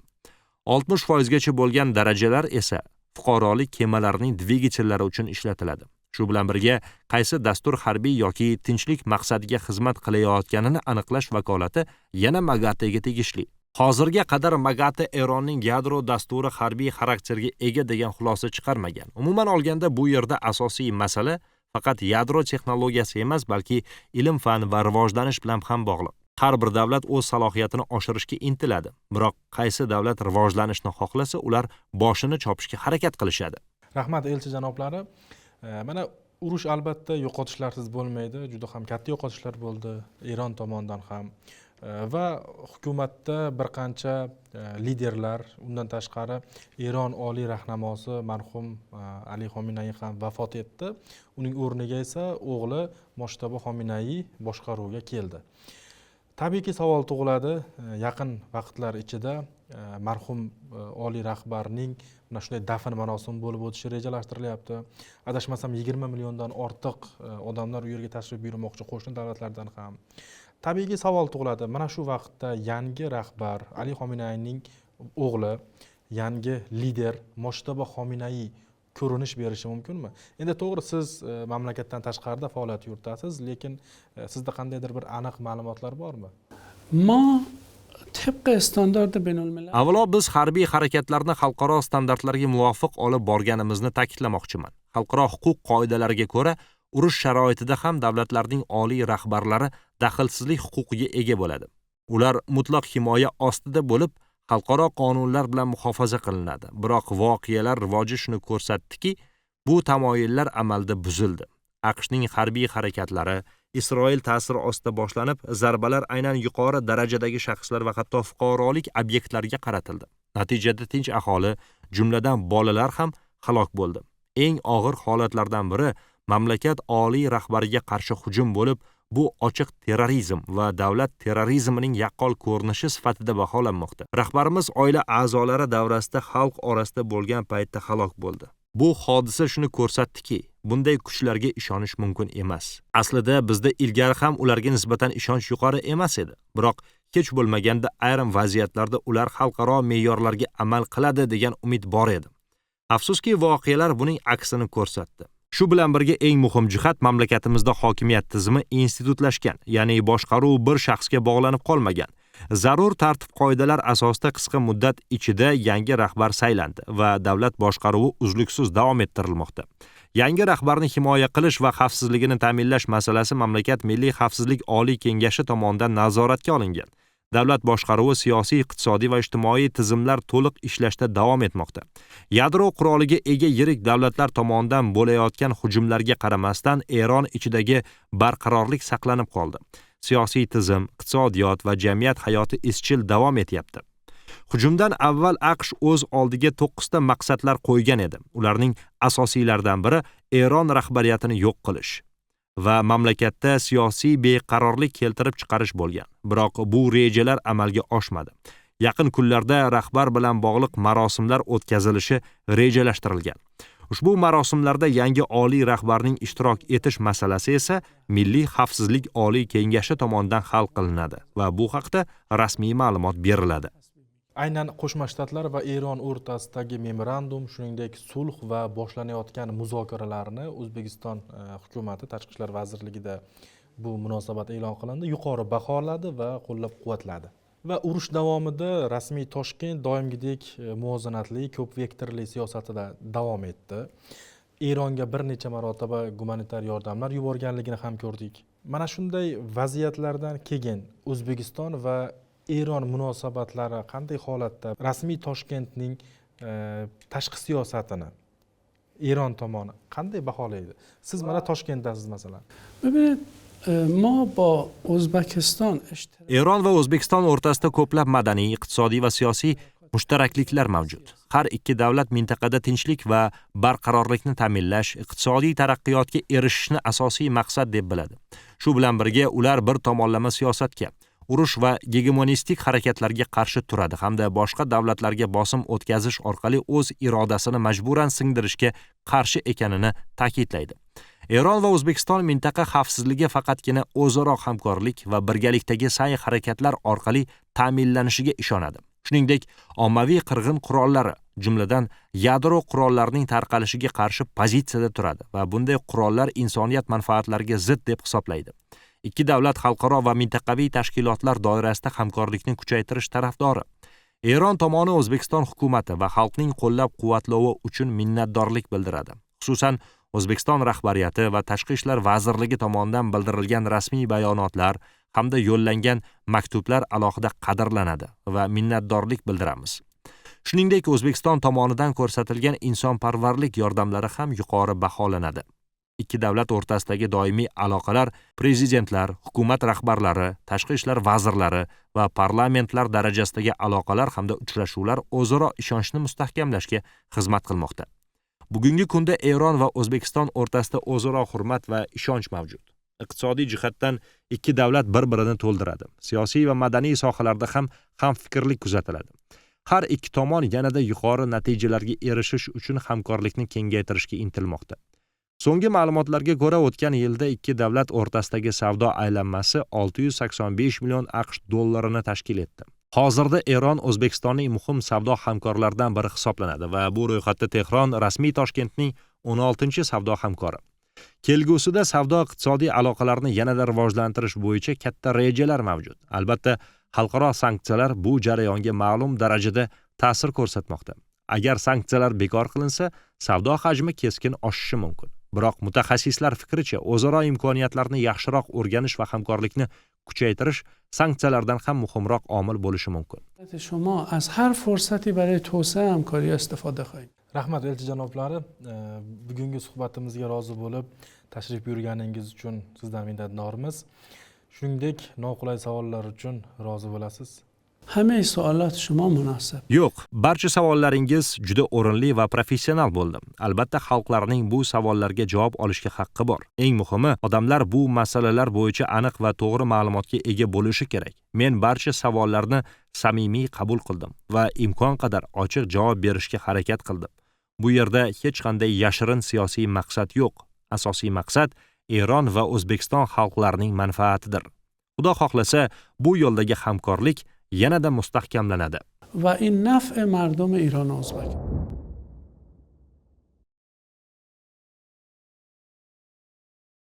60% gacha bo'lgan darajalar esa fuqarolik kemalarining dvigatellari uchun ishlatiladi. Shu bilan birga qaysi dastur harbiy yoki tinchlik maqsadiga xizmat qilayotganini aniqlash vakolati yana MAGATEga tegishli. Hozirga qadar MAGATE Eronning yadro dasturi harbiy xarakterga ega degan xulosa chiqarmagan. Umuman olganda bu yerda asosiy masala faqat yadro texnologiyasi emas, balki ilm-fan va rivojlanish bilan ham bog'liq. Har bir davlat o'z salohiyatini oshirishga intiladi. Biroq qaysi davlat rivojlanishni xohlasa, ular boshini chopishga harakat qilishadi. Rahmat elchi janoblari. Mana urush albatta yo'qotishlarsiz bo'lmaydi. Juda ham katta yo'qotishlar bo'ldi Eron tomonidan ham. Va hukumatda bir qancha liderlar, undan tashqari Eron oliy rahnamosi marhum Ali Xominay ham vafot etdi. Uning o'rniga esa o'g'li Moshtaba Xominay boshqaruvga keldi. Tabiiyki savol tug'iladi, yaqin vaqtlar ichida marhum oliy rahbarning mana shunday dafn marosimi bo'lib o'tishi rejalashtirilyapti. Adashmasam 20 milliondan ortiq odamlar u yerga tashrif buyurmoqchi qo'shni davlatlardan ham. Tabiiyki savol tug'iladi. Mana shu vaqtda yangi rahbar Ali Xominayning o'g'li, yangi lider Moshtaba Xominay ko'rinish berishi mumkinmi? Endi to'g'ri, siz mamlakatdan tashqarida faoliyat yuritasiz, lekin sizda qandaydir bir aniq ma'lumotlar bormi? ما طبق استاندارد بین الملل Avvalo biz harbiy harakatlarni xalqaro standartlarga muvofiq olib borganimizni ta'kidlamoqchiman. Xalqaro huquq qoidalariga ko'ra, urush sharoitida ham davlatlarning oliy rahbarlari daxlsizlik huquqiga ega bo'ladi. Ular mutlaq himoya ostida bo'lib, xalqaro qonunlar bilan muhofaza qilinadi. Biroq voqealar rivoji shuni ko'rsatdiki, bu tamoyillar amalda buzildi. AQShning harbiy harakatlari Isroil ta'siri ostida boshlanib, zarbalar aynan yuqori darajadagi shaxslar va hatto fuqarolik obyektlarga qaratildi. Natijada tinch aholi, jumladan bolalar ham halok bo'ldi. Eng og'ir holatlardan biri mamlakat oliy rahbariga qarshi hujum bo'lib, bu ochiq terrorizm va davlat terrorizmining yaqqol ko'rinishi sifatida baholanmoqda. Rahbarimiz oila a'zolari davrasida xalq orasida bo'lgan paytda halok bo'ldi. Bu hodisa shuni ko'rsatdiki, bunday kuchlarga ishonish mumkin emas. Aslida bizda ilgari ham ularga nisbatan ishonch yuqori emas edi. Biroq hech bo'lmaganda ayrim vaziyatlarda ular xalqaro me'yorlarga amal qiladi degan umid bor edi. Afsuski, voqealar buning aksini ko'rsatdi. Shu bilan birga eng muhim jihat mamlakatimizda hokimiyat tizimi institutlashgan, ya'ni boshqaruv bir shaxsga bog'lanib qolmagan. Zarur tartib-qoidalar asosida qisqa muddat ichida yangi rahbar saylandi va davlat boshqaruvi uzluksiz davom ettirilmoqda. Yangi rahbarni himoya qilish va xavfsizligini ta'minlash masalasi mamlakat Milliy xavfsizlik oliy kengashi tomonidan nazoratga olingan. Davlat boshqaruvi siyosiy, iqtisodiy va ijtimoiy tizimlar to'liq ishlashda davom etmoqda. Yadro quroliga ega yirik davlatlar tomonidan bo'layotgan hujumlarga qaramasdan Eron ichidagi barqarorlik saqlanib qoldi. Siyosiy tizim, iqtisodiyot va jamiyat hayoti izchil davom etyapti. Hujumdan avval AQSh o'z oldiga 9 ta maqsadlar qo'ygan edi. Ularning asosiylaridan biri Eron rahbariyatini yo'q qilish va mamlakatda siyosiy beqarorlik keltirib chiqarish bo'lgan. Biroq bu rejalar amalga oshmadi. Yaqin kunlarda rahbar bilan bog'liq marosimlar o'tkazilishi rejalashtirilgan. Ushbu marosimlarda yangi oliy rahbarning ishtirok etish masalasi esa Milliy xavfsizlik oliy kengashi tomonidan hal qilinadi va bu haqda rasmiy ma'lumot beriladi. Aynan Qo'shma Shtatlar va Eron o'rtasidagi memorandum, shuningdek sulh va boshlanayotgan muzokaralarni O'zbekiston hukumati Tashqi ishlar vazirligida bu munosabat e'lon qilindi, yuqori baholadi va qo'llab-quvvatladi. Va urush davomida rasmiy Toshkent doimgidek muvozanatli, ko'p vektorli siyosatida davom etdi. Eronga bir necha marotaba gumanitar yordamlar yuborganligini ham ko'rdik. Mana shunday vaziyatlardan keyin O'zbekiston va Eron munosabatlari qanday holatda? Rasmiy Toshkentning tashqi siyosatini Eron tomoni qanday baholaydi? Siz mana Toshkentdasiz masalan. ببینید ما با ازبکستان Eron va O'zbekiston o'rtasida ko'plab madaniy, iqtisodiy va siyosiy mushtarakliklar mavjud. Har ikki davlat mintaqada tinchlik va barqarorlikni ta'minlash, iqtisodiy taraqqiyotga erishishni asosiy maqsad deb biladi. Shu bilan birga ular bir tomonlama siyosatga, urush va gegemonistik harakatlarga qarshi turadi hamda boshqa davlatlarga bosim o'tkazish orqali o'z irodasini majburan singdirishga qarshi ekanini ta'kidlaydi. Eron va O'zbekiston mintaqa xavfsizligi faqatgina o'zaro hamkorlik va birgalikdagi sa'y harakatlar orqali ta'minlanishiga ishonadi. Shuningdek, ommaviy qirg'in qurollari, jumladan yadro qurollarining tarqalishiga qarshi pozitsiyada turadi va bunday qurollar insoniyat manfaatlariga zid deb hisoblaydi. Ikki davlat xalqaro va mintaqaviy tashkilotlar doirasida hamkorlikni kuchaytirish tarafdori. Eron tomoni O'zbekiston hukumati va xalqning qo'llab-quvvatlovi uchun minnatdorlik bildiradi. Xususan, O'zbekiston rahbariyati va Tashqi ishlar vazirligi tomonidan bildirilgan rasmiy bayonotlar hamda yo'llangan maktublar alohida qadrlanadi va minnatdorlik bildiramiz. Shuningdek, O'zbekiston tomonidan ko'rsatilgan insonparvarlik yordamlari ham yuqori baholanadi. Ikki davlat o'rtasidagi doimiy aloqalar prezidentlar, hukumat rahbarlari, tashqi ishlar vazirlari va parlamentlar darajasidagi aloqalar hamda uchrashuvlar o'zaro ishonchni mustahkamlashga xizmat qilmoqda. Bugungi kunda Eron va O'zbekiston o'rtasida o'zaro hurmat va ishonch mavjud. Iqtisodiy jihatdan ikki davlat bir-birini to'ldiradi. Siyosiy va madaniy sohalarda ham hamfikrlik kuzatiladi. Har ikki tomon yanada yuqori natijalarga erishish uchun hamkorlikni kengaytirishga intilmoqda. So'nggi ma'lumotlarga ko'ra, o'tgan yilda ikki davlat o'rtasidagi savdo aylanmasi 685 million AQSh dollarini tashkil etdi. Hozirda Eron O'zbekistonning muhim savdo hamkorlaridan biri hisoblanadi va bu ro'yxatda Tehron rasmiy Toshkentning 16-chi savdo hamkori. Kelgusida savdo-iqtisodiy aloqalarni yanada rivojlantirish bo'yicha katta rejalar mavjud. Albatta, xalqaro sanksiyalar bu jarayonga ma'lum darajada ta'sir ko'rsatmoqda. Agar sanksiyalar bekor qilinsa, savdo hajmi keskin oshishi mumkin. Biroq mutaxassislar fikricha, o'zaro imkoniyatlarni yaxshiroq o'rganish va hamkorlikni kuchaytirish sanksiyalardan ham muhimroq omil bo'lishi mumkin. شما از هر فرصتی برای توسعه همکاری استفاده خواهید. Rahmat elchi janoblari, bugungi suhbatimizga rozi bo'lib, tashrif buyurganingiz uchun sizdan minnatdormiz. Shuningdek, noqulay savollar uchun rozi bo'lasiz. همه سوالات شما مناسب. Yo'q, barcha savollaringiz juda o'rinli va professional bo'ldi. Albatta, xalqlarning bu savollarga javob olishga haqqi bor. Eng muhimi, odamlar bu masalalar bo'yicha aniq va to'g'ri ma'lumotga ega bo'lishi kerak. Men barcha savollarni samimiy qabul qildim va imkon qadar ochiq javob berishga harakat qildim. Bu yerda hech qanday yashirin siyosiy maqsad yo'q. Asosiy maqsad Eron va O'zbekiston xalqlarining manfaatidir. Xudo xohlasa, bu yo'ldagi hamkorlik yanada mustahkamlanadi. و این نفع مردم ایران و ازبک.